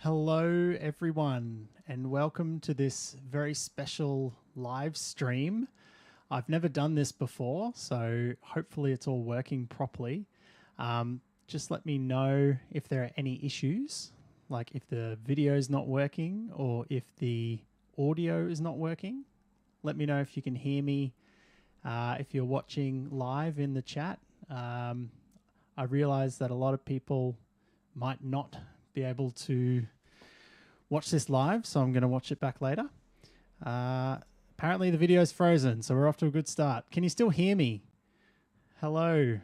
Hello everyone and welcome to this very special live stream. I've never done this before, so hopefully it's all working properly. Just let me know if there are any issues, like if the video is not working or if the audio is not working. Let me know if you can hear me if you're watching live in the chat. I realize that a lot of people might not be able to watch this live, so I'm going to watch it back later. Apparently the video is frozen, so we're off to a good start. Can you still hear me? Hello.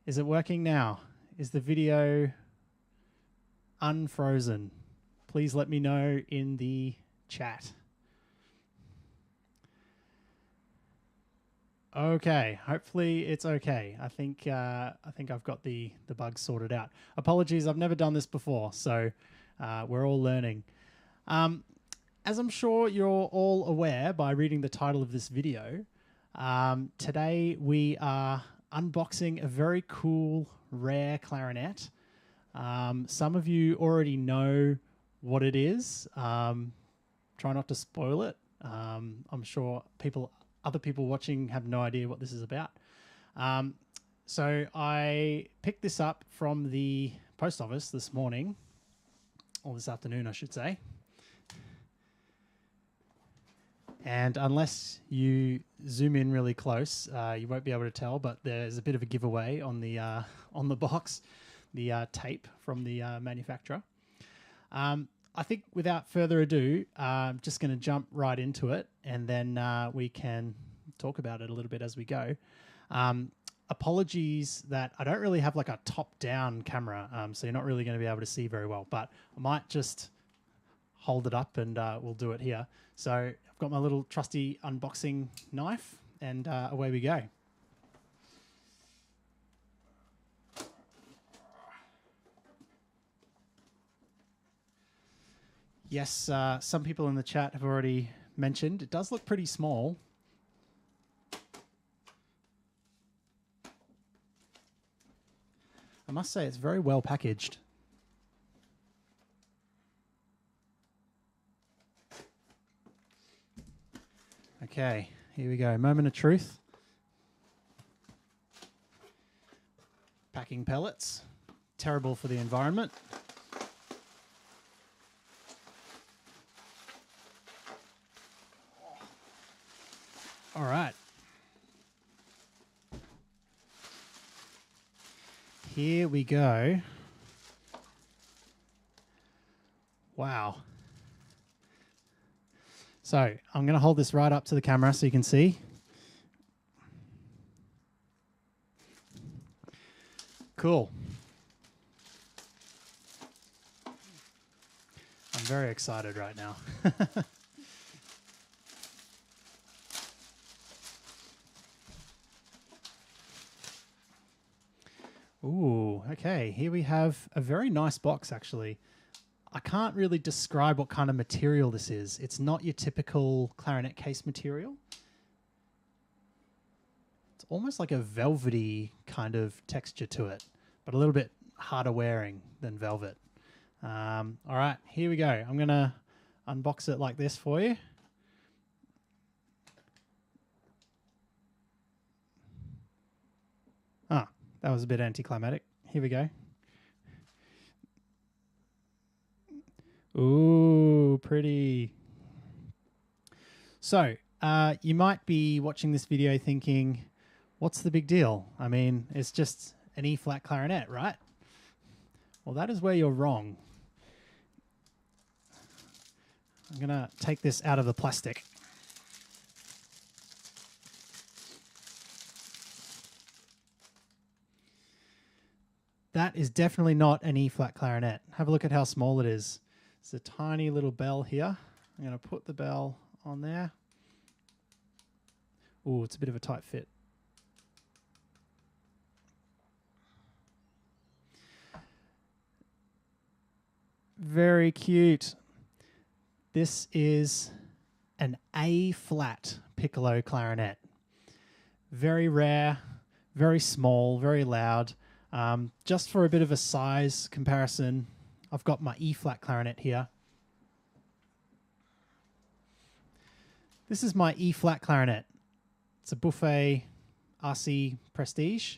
Is it working now? Is the video unfrozen? Please let me know in the chat. Okay, hopefully it's okay. I think I've got the bugs sorted out. Apologies, I've never done this before, so we're all learning. As I'm sure you're all aware by reading the title of this video, today we are unboxing a very cool, rare clarinet. Some of you already know what it is. Try not to spoil it. I'm sure other people watching have no idea what this is about. So I picked this up from the post office this morning, or this afternoon, I should say. And unless you zoom in really close, you won't be able to tell, but there's a bit of a giveaway on the box, the tape from the manufacturer. I think without further ado, I'm just going to jump right into it, and then we can talk about it a little bit as we go. Apologies that I don't really have like a top-down camera, so you're not really going to be able to see very well, but I might just hold it up and we'll do it here. So I've got my little trusty unboxing knife, and away we go. Yes, some people in the chat have already mentioned it does look pretty small. I must say it's very well packaged. Okay, here we go. Moment of truth. Packing pellets. Terrible for the environment. All right. Here we go. Wow. So I'm going to hold this right up to the camera so you can see. Cool. I'm very excited right now. Ooh, okay. Here we have a very nice box, actually. I can't really describe what kind of material this is. It's not your typical clarinet case material. It's almost like a velvety kind of texture to it, but a little bit harder wearing than velvet. All right, here we go. I'm going to unbox it like this for you. Ah, that was a bit anticlimactic. Here we go. Ooh, pretty. So, you might be watching this video thinking, what's the big deal? I mean, it's just an E-flat clarinet, right? Well, that is where you're wrong. I'm going to take this out of the plastic. That is definitely not an E-flat clarinet. Have a look at how small it is. It's a tiny little bell here. I'm going to put the bell on there. Ooh, it's a bit of a tight fit. Very cute. This is an A-flat piccolo clarinet. Very rare, very small, very loud. Just for a bit of a size comparison, I've got my E-flat clarinet here. This is my E-flat clarinet. It's a Buffet RC Prestige.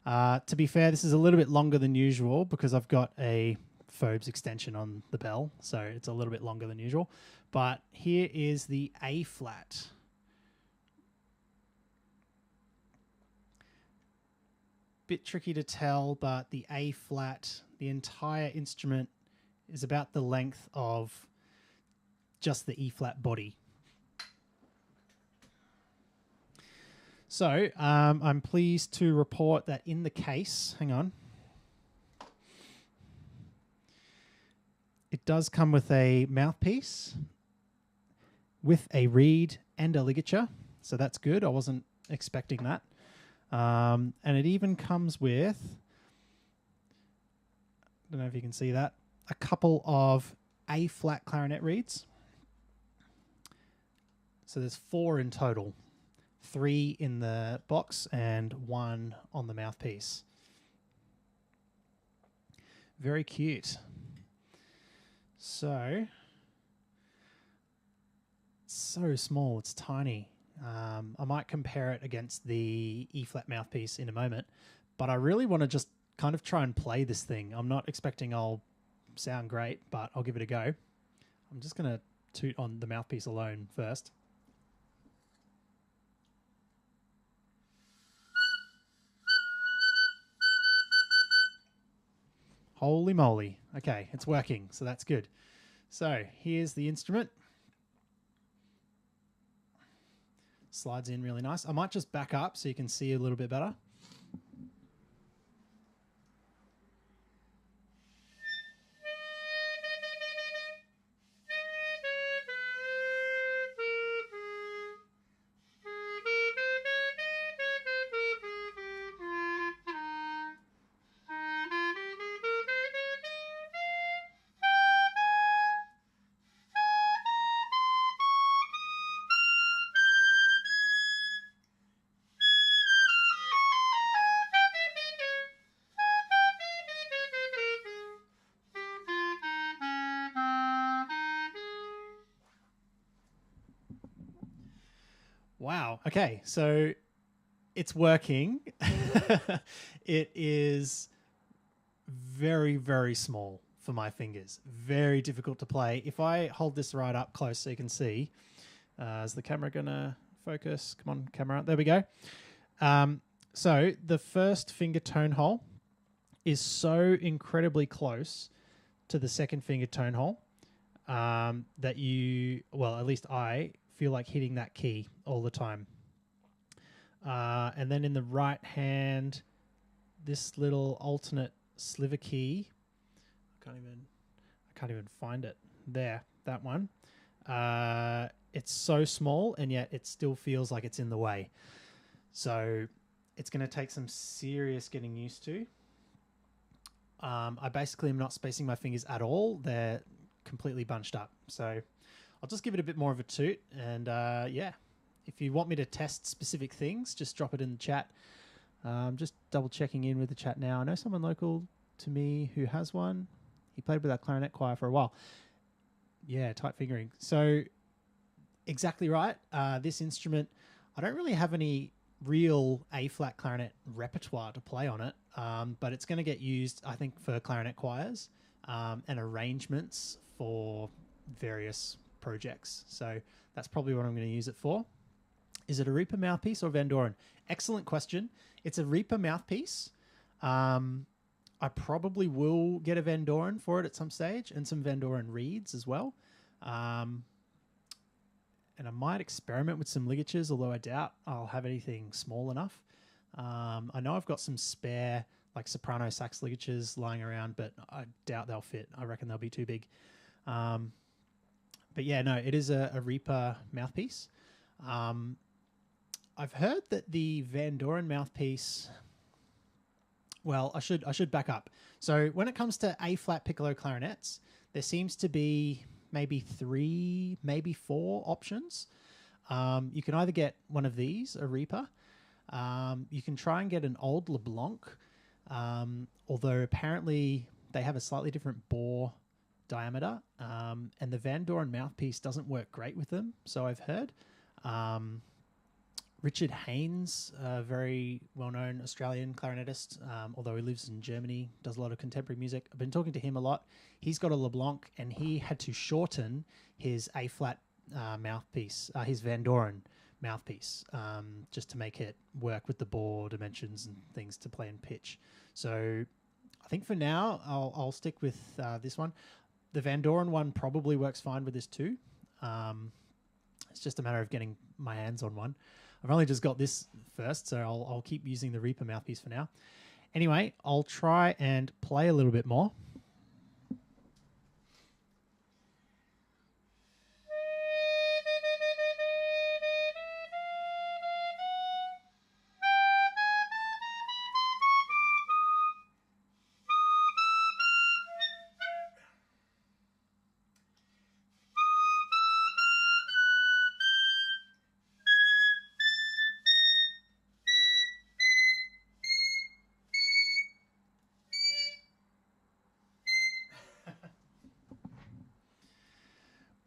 To be fair, this is a little bit longer than usual because I've got a Phobes extension on the bell, so it's a little bit longer than usual. But here is the A-flat. Bit tricky to tell, but the A-flat, the entire instrument is about the length of just the E-flat body. So I'm pleased to report that in the case, hang on, it does come with a mouthpiece, with a reed and a ligature, so that's good. I wasn't expecting that. And it even comes with, I don't know if you can see that, a couple of A-flat clarinet reeds. So there's 4 in total, 3 in the box and 1 on the mouthpiece. Very cute. So, it's so small, it's tiny. I might compare it against the E-flat mouthpiece in a moment, but I really want to just kind of try and play this thing. I'm not expecting I'll sound great, but I'll give it a go. I'm just going to toot on the mouthpiece alone first. Holy moly. Okay, it's working, so that's good. So here's the instrument. Slides in really nice. I might just back up so you can see a little bit better. Wow. Okay, so it's working. It is very, very small for my fingers. Very difficult to play. If I hold this right up close so you can see, is the camera going to focus? Come on, camera. There we go. So the first finger tone hole is so incredibly close to the second finger tone hole that you, well, at least I feel like hitting that key all the time. And then in the right hand, this little alternate sliver key, I can't even find it. There, that one. It's so small, and yet it still feels like it's in the way. So it's going to take some serious getting used to. I basically am not spacing my fingers at all. They're completely bunched up. So I'll just give it a bit more of a toot. And yeah, if you want me to test specific things, just drop it in the chat. Just double checking in with the chat now. I know someone local to me who has one. He played with our clarinet choir for a while. Yeah, tight fingering. So exactly right. This instrument, I don't really have any real A-flat clarinet repertoire to play on it, but it's going to get used, I think, for clarinet choirs and arrangements for various projects. So that's probably what I'm going to use it for. Is it a Reaper mouthpiece or Vandoren? Excellent question. It's a Reaper mouthpiece. I probably will get a Vandoren for it at some stage, and some Vandoren reeds as well. And I might experiment with some ligatures, although I doubt I'll have anything small enough. I know I've got some spare like soprano sax ligatures lying around, but I doubt they'll fit. I reckon they'll be too big. But yeah, no, it is a Reaper mouthpiece. I've heard that the Vandoren mouthpiece... Well, I should back up. So when it comes to A-flat piccolo clarinets, there seems to be maybe 3, maybe 4 options. You can either get one of these, a Reaper. You can try and get an old LeBlanc, although apparently they have a slightly different bore diameter, and the Vandoren mouthpiece doesn't work great with them, so I've heard. Richard Haynes, a very well-known Australian clarinetist, although he lives in Germany, does a lot of contemporary music. I've been talking to him a lot. He's got a LeBlanc, and he had to shorten his A-flat mouthpiece, his Vandoren mouthpiece, just to make it work with the bore dimensions and things to play in pitch. So I think for now, I'll stick with this one. The Vandoren one probably works fine with this too. It's just a matter of getting my hands on one. I've only just got this first, so I'll keep using the Reaper mouthpiece for now. Anyway, I'll try and play a little bit more.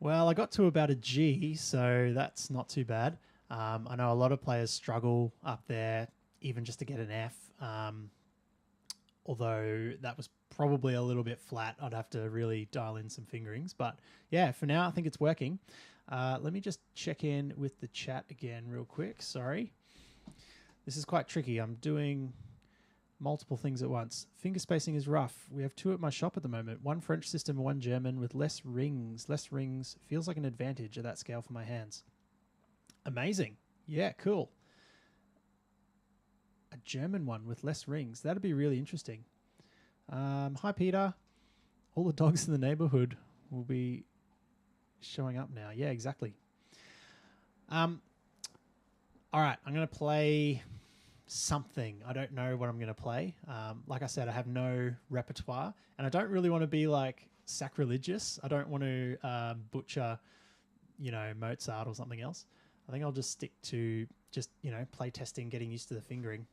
Well, I got to about a G, so that's not too bad. I know a lot of players struggle up there, even just to get an F, although that was probably a little bit flat. I'd have to really dial in some fingerings. But yeah, for now, I think it's working. Let me just check in with the chat again real quick. Sorry. This is quite tricky. I'm doing multiple things at once. Finger spacing is rough. We have 2 at my shop at the moment. 1 French system, 1 German with less rings. Less rings feels like an advantage at that scale for my hands. Amazing. Yeah, cool. A German one with less rings. That'd be really interesting. Hi, Peter. All the dogs in the neighborhood will be showing up now. Yeah, exactly. All right, I'm going to play something. I don't know what I'm going to play. Like I said, I have no repertoire, and I don't really want to be like sacrilegious. I don't want to butcher, Mozart or something else. I think I'll just stick to just, play testing, getting used to the fingering.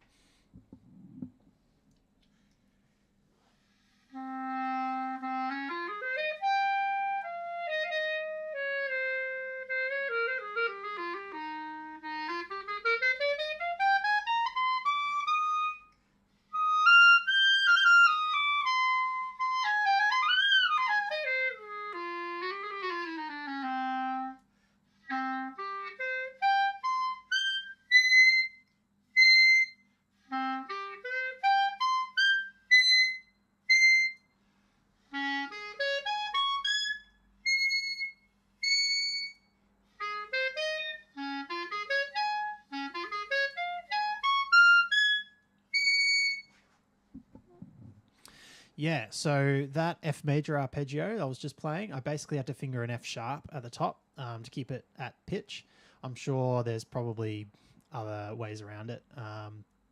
Yeah, so that F major arpeggio I was just playing, I basically had to finger an F sharp at the top to keep it at pitch. I'm sure there's probably other ways around it,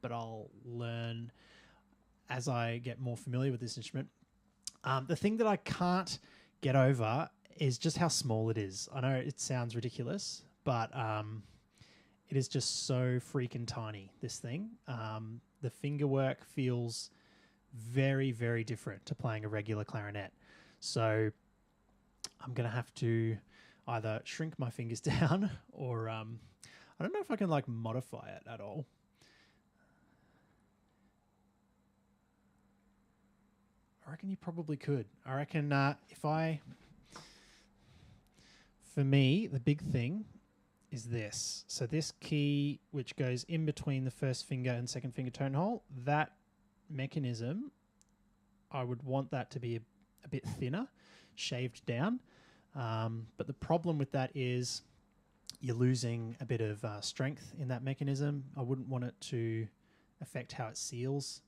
but I'll learn as I get more familiar with this instrument. The thing that I can't get over is just how small it is. I know it sounds ridiculous, but it is just so freaking tiny, this thing. The finger work feels very, very different to playing a regular clarinet. So I'm going to have to either shrink my fingers down or I don't know if I can like modify it at all. I reckon you probably could. I reckon for me, the big thing is this. So this key, which goes in between the first finger and second finger tone hole, that mechanism, I would want that to be a bit thinner, shaved down. But the problem with that is you're losing a bit of strength in that mechanism. I wouldn't want it to affect how it seals.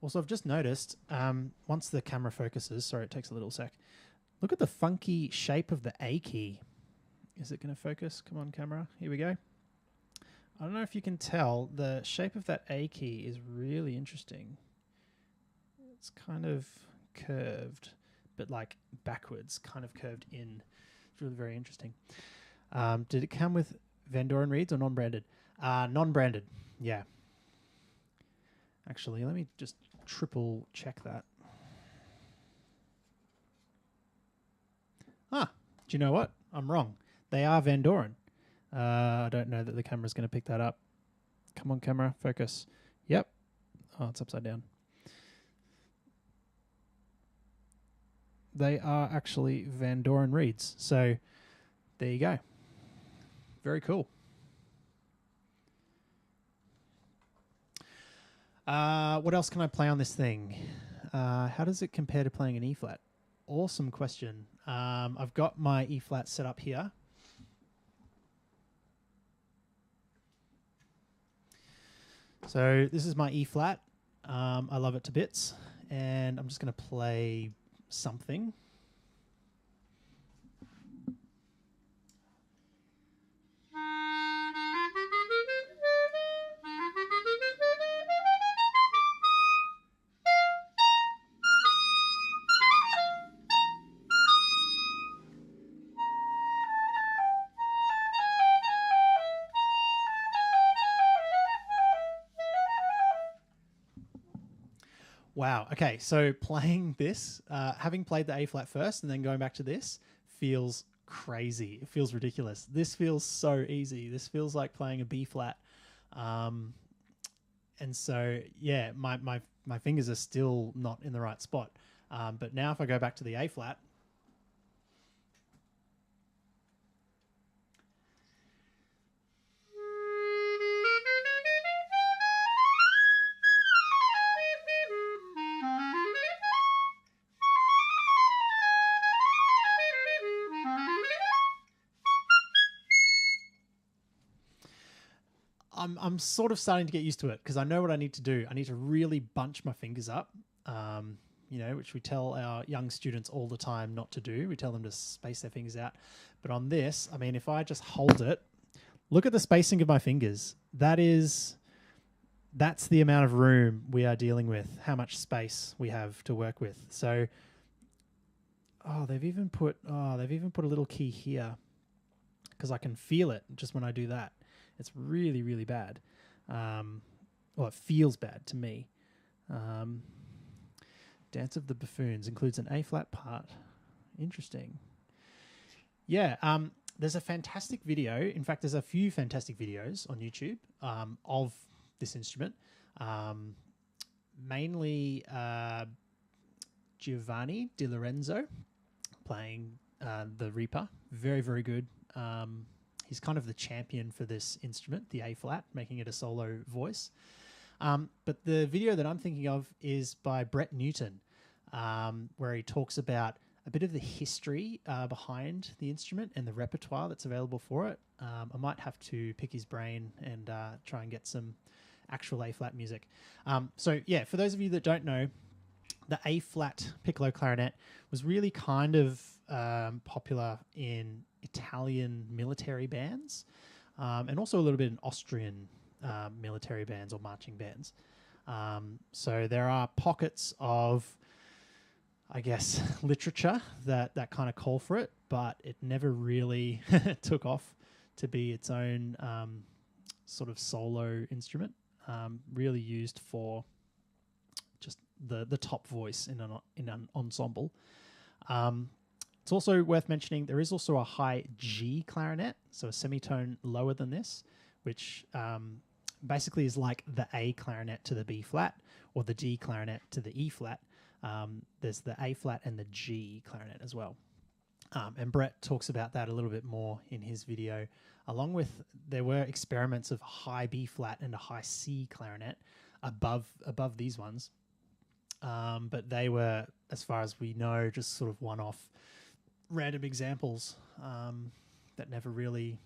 Also, I've just noticed, once the camera focuses, sorry, it takes a little sec, look at the funky shape of the A key. Is it going to focus? Come on, camera. Here we go. I don't know if you can tell, the shape of that A key is really interesting. It's kind of curved, but like backwards, kind of curved in. It's really very interesting. Did it come with Vandoren reeds or non-branded? Non-branded, yeah. Actually, let me just triple check that. Ah, do you know what? I'm wrong. They are Vandoren. I don't know that the camera's going to pick that up. Come on, camera, focus. Yep. Oh, it's upside down. They are actually Vandoren reeds. So there you go. Very cool. What else can I play on this thing? How does it compare to playing an E flat? Awesome question. I've got my E flat set up here. So this is my E flat. I love it to bits, and I'm just going to play something. Wow. Okay. So playing this, having played the A flat first and then going back to this feels crazy. It feels ridiculous. This feels so easy. This feels like playing a B flat. And so, yeah, my fingers are still not in the right spot. But now if I go back to the A flat, I'm sort of starting to get used to it because I know what I need to do. I need to really bunch my fingers up, you know, which we tell our young students all the time not to do. We tell them to space their fingers out. But on this, I mean, if I just hold it, look at the spacing of my fingers. That's the amount of room we are dealing with, how much space we have to work with. So, they've even put a little key here because I can feel it just when I do that. It's really, really bad. Well, it feels bad to me. Dance of the Buffoons includes an A-flat part. Interesting. Yeah, there's a fantastic video. In fact, there's a few fantastic videos on YouTube of this instrument. Mainly Giovanni Di Lorenzo playing the Reaper. Very, very good. He's kind of the champion for this instrument, the A-flat, making it a solo voice. But the video that I'm thinking of is by Brett Newton, where he talks about a bit of the history behind the instrument and the repertoire that's available for it. I might have to pick his brain and try and get some actual A-flat music. So, yeah, for those of you that don't know, the A-flat piccolo clarinet was really kind of popular in Italian military bands and also a little bit in Austrian military bands or marching bands. So there are pockets of, I guess, literature that kind of call for it, but it never really took off to be its own sort of solo instrument, really used for just the top voice in an ensemble. It's also worth mentioning there is also a high G clarinet, so a semitone lower than this, which basically is like the A clarinet to the B flat or the D clarinet to the E flat. There's the A flat and the G clarinet as well. And Brett talks about that a little bit more in his video, along with there were experiments of high B flat and a high C clarinet above these ones. But they were, as far as we know, just sort of one-off random examples that never really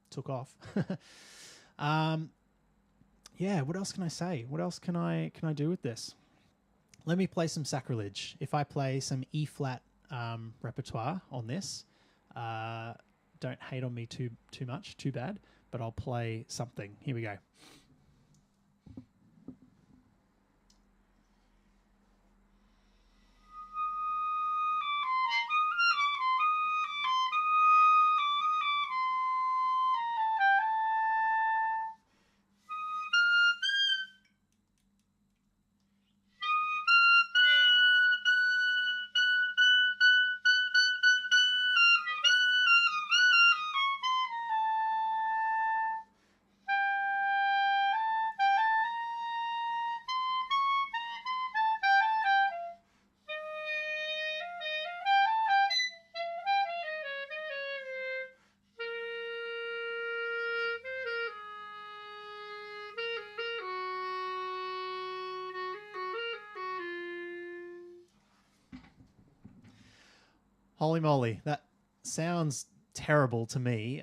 took off. Yeah, what else can I say? What else can I do with this? Let me play some sacrilege. If I play some E-flat repertoire on this, don't hate on me too much, too bad, but I'll play something. Here we go. Holy moly, that sounds terrible to me.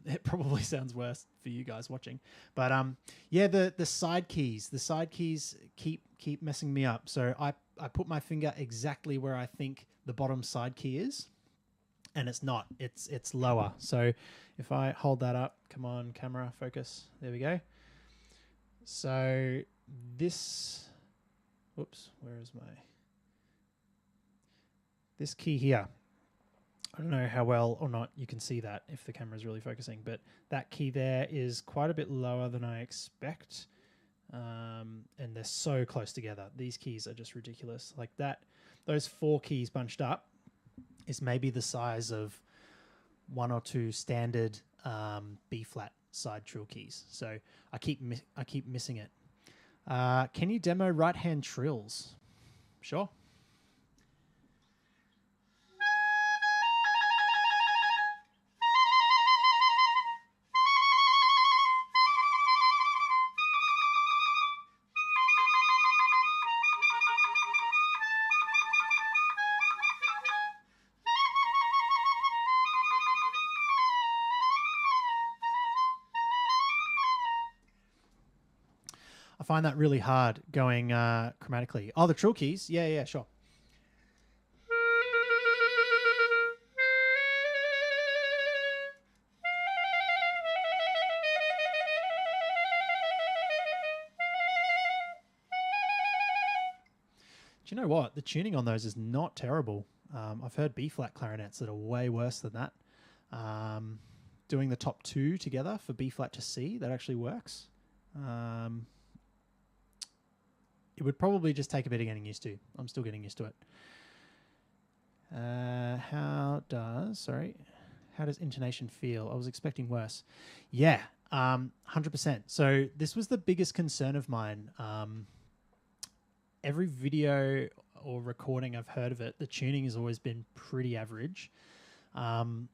It probably sounds worse for you guys watching. But yeah, the side keys keep messing me up. So I put my finger exactly where I think the bottom side key is, and it's not. It's lower. So if I hold that up, come on, camera, focus. There we go. So this, whoops, where is this key here? I don't know how well or not you can see that if the camera is really focusing, but that key there is quite a bit lower than I expect. And they're so close together. These keys are just ridiculous. Like that, those 4 keys bunched up is maybe the size of 1 or 2 standard B flat side trill keys. So I keep missing it. Can you demo right hand trills? Sure. I find that really hard going chromatically. Oh, the trill keys? Yeah, sure. Do you know what? The tuning on those is not terrible. I've heard B-flat clarinets that are way worse than that. Doing the top 2 together for B-flat to C, that actually works. It would probably just take a bit of getting used to. I'm still getting used to it. How does intonation feel? I was expecting worse. Yeah, 100%. So this was the biggest concern of mine. Every video or recording I've heard of it, the tuning has always been pretty average. And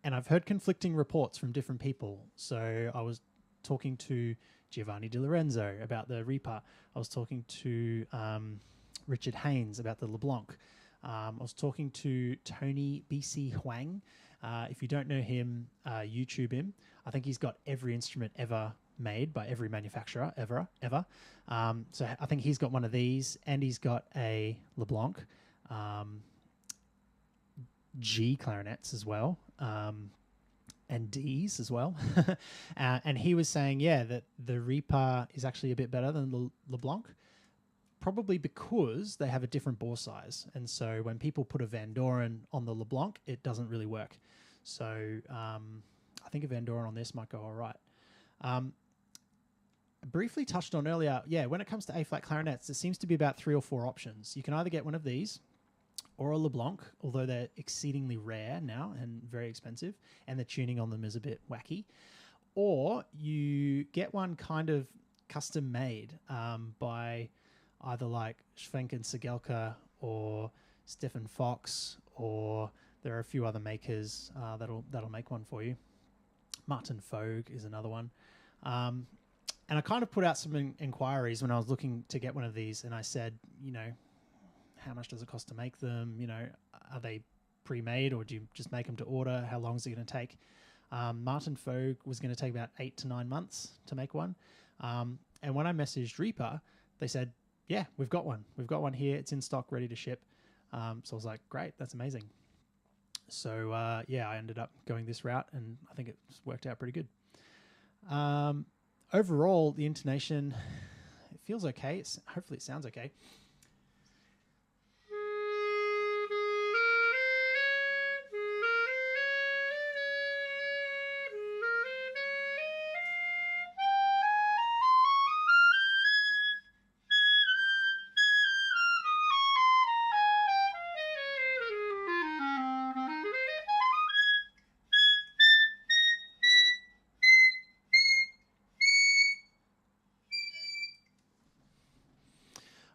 I've heard conflicting reports from different people. So I was talking to Giovanni Di Lorenzo about the Reaper. I was talking to Richard Haynes about the LeBlanc. I was talking to Tony BC Huang. If you don't know him, YouTube him. I think he's got every instrument ever made by every manufacturer ever. So I think he's got one of these, and he's got a LeBlanc, G clarinets as well, and Ds as well. And he was saying, yeah, that the Reaper is actually a bit better than the LeBlanc, probably because they have a different bore size. And so when people put a Vandoren on the LeBlanc, it doesn't really work. So I think a Vandoren on this might go all right. Briefly touched on earlier, yeah, when it comes to A-flat clarinets, there seems to be about 3 or 4 options. You can either get one of these or a LeBlanc, although they're exceedingly rare now and very expensive, and the tuning on them is a bit wacky. Or you get one kind of custom made by either like Schwenk and Segelka or Stefan Fox, or there are a few other makers that'll make one for you. Martin Fogue is another one. And I kind of put out some inquiries when I was looking to get one of these, and I said, you know, how much does it cost to make them? You know, are they pre-made, or do you just make them to order? How long is it going to take? Martin Fogue was going to take about 8 to 9 months to make one. And when I messaged Reaper, they said, yeah, we've got one. We've got one here. It's in stock, ready to ship. So I was like, great, that's amazing. So yeah, I ended up going this route, and I think it's worked out pretty good. Overall, the intonation, it feels okay. Hopefully it sounds okay.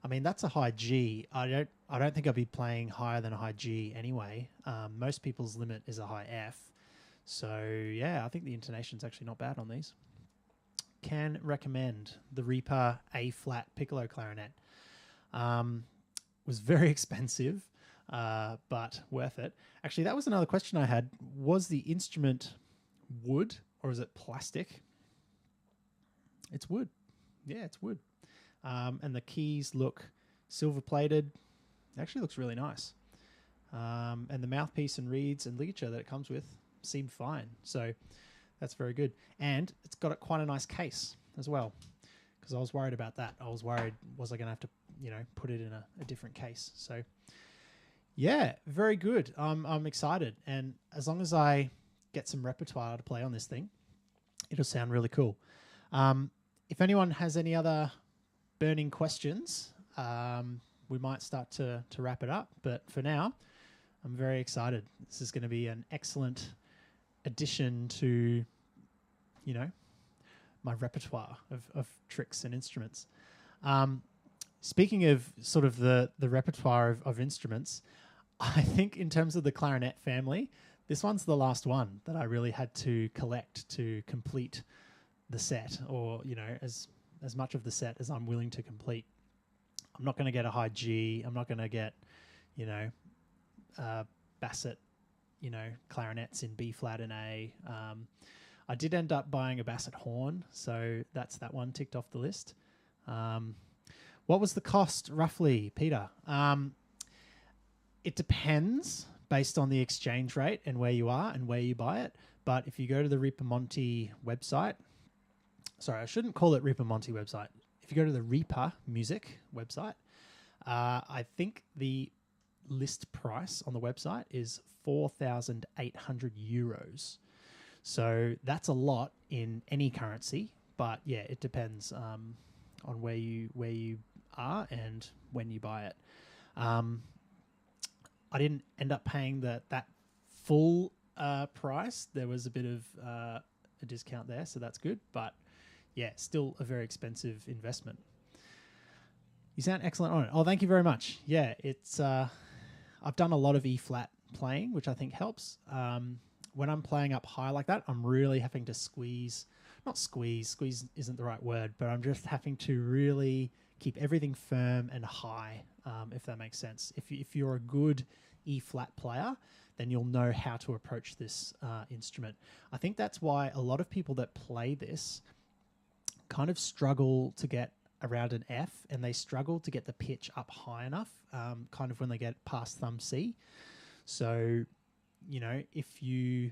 I mean, that's a high G. I don't think I'd be playing higher than a high G anyway. Most people's limit is a high F. So yeah, I think the intonation's actually not bad on these. Can recommend the Reaper A flat piccolo clarinet. Was very expensive. but worth it. Actually, that was another question I had. Was the instrument wood or is it plastic? It's wood. Yeah, it's wood. And the keys look silver plated. It actually looks really nice. And the mouthpiece and reeds and ligature that it comes with seem fine. So that's very good. And it's got quite a nice case as well, because I was worried about that. I was worried, was I going to have to, put it in a different case? So yeah, very good. I'm excited. And as long as I get some repertoire to play on this thing, it'll sound really cool. If anyone has any other burning questions, we might start to wrap it up. But for now, I'm very excited. This is going to be an excellent addition to, my repertoire of tricks and instruments. Speaking of sort of the repertoire of instruments, I think in terms of the clarinet family, this one's the last one that I really had to collect to complete the set, or, as much of the set as I'm willing to complete. I'm not going to get a high G. I'm not going to get, Bassett, clarinets in B flat and A. I did end up buying a Bassett horn, so that's that one ticked off the list. What was the cost roughly, Peter? It depends based on the exchange rate and where you are and where you buy it. But if you go to the Ripamonti website, sorry, I shouldn't call it Ripamonti website. If you go to the Reaper Music website, I think the list price on the website is 4,800 euros. So that's a lot in any currency, but yeah, it depends on where you are and when you buy it. I didn't end up paying that full price. There was a bit of a discount there, so that's good. But yeah, still a very expensive investment. You sound excellent on it. Oh, thank you very much. Yeah, it's I've done a lot of E flat playing, which I think helps. When I'm playing up high like that, I'm really having to squeeze isn't the right word, but I'm just having to really keep everything firm and high, if that makes sense. If you're a good E flat player, then you'll know how to approach this instrument. I think that's why a lot of people that play this kind of struggle to get around an F, and they struggle to get the pitch up high enough, kind of when they get past thumb C. So, if you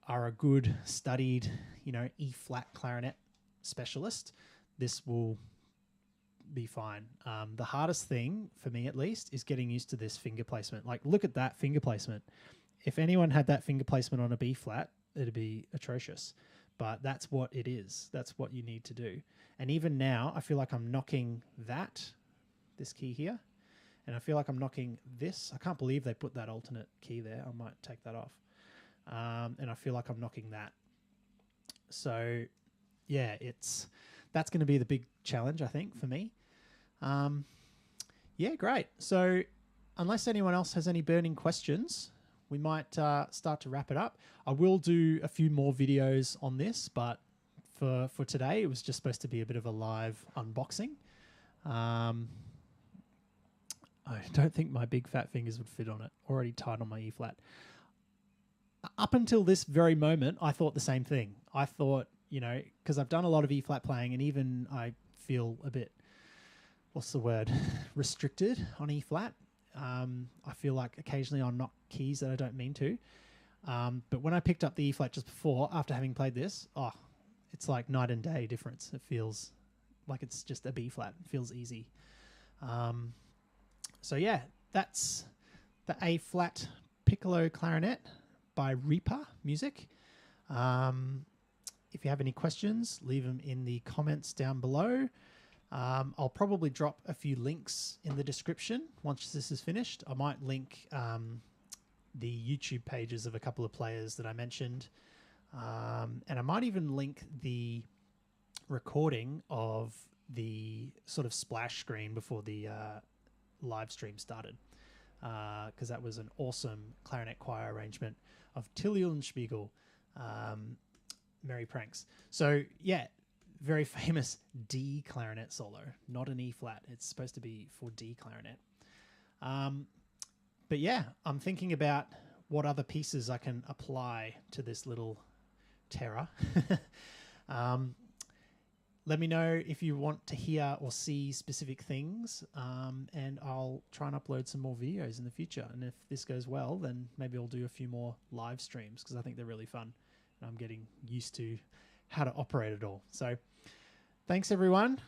are a good studied, E flat clarinet specialist, this will be fine. The hardest thing for me, at least, is getting used to this finger placement. Like, look at that finger placement. If anyone had that finger placement on a B flat, it'd be atrocious. But that's what it is. That's what you need to do. And even now, I feel like I'm knocking this key here, and I feel like I'm knocking this. I can't believe they put that alternate key there. I might take that off. And I feel like I'm knocking that. So, yeah, that's going to be the big challenge, I think, for me. Yeah, great. So, unless anyone else has any burning questions, we might start to wrap it up. I will do a few more videos on this, but for today, it was just supposed to be a bit of a live unboxing. I don't think my big fat fingers would fit on it. Already tight on my E flat. Up until this very moment, I thought the same thing. I thought, because I've done a lot of E flat playing, and even I feel a bit, restricted on E flat. I feel like occasionally I'll knock keys that I don't mean to. But when I picked up the E flat just before, after having played this, it's like night and day difference. It feels like it's just a B flat. It feels easy. So yeah, that's the A flat piccolo clarinet by Reaper Music. If you have any questions, leave them in the comments down below. I'll probably drop a few links in the description once this is finished. I might link the YouTube pages of a couple of players that I mentioned. And I might even link the recording of the sort of splash screen before the live stream started. Because that was an awesome clarinet choir arrangement of Eulenspeigl, Merry Pranks. So, yeah, very famous D clarinet solo, not an E flat. It's supposed to be for D clarinet. But yeah, I'm thinking about what other pieces I can apply to this little terror. Let me know if you want to hear or see specific things, and I'll try and upload some more videos in the future. And if this goes well, then maybe I'll do a few more live streams because I think they're really fun. And I'm getting used to how to operate it all. So thanks, everyone.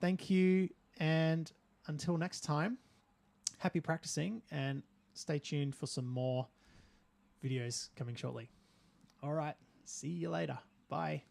Thank you. And until next time, happy practicing and stay tuned for some more videos coming shortly. All right. See you later. Bye.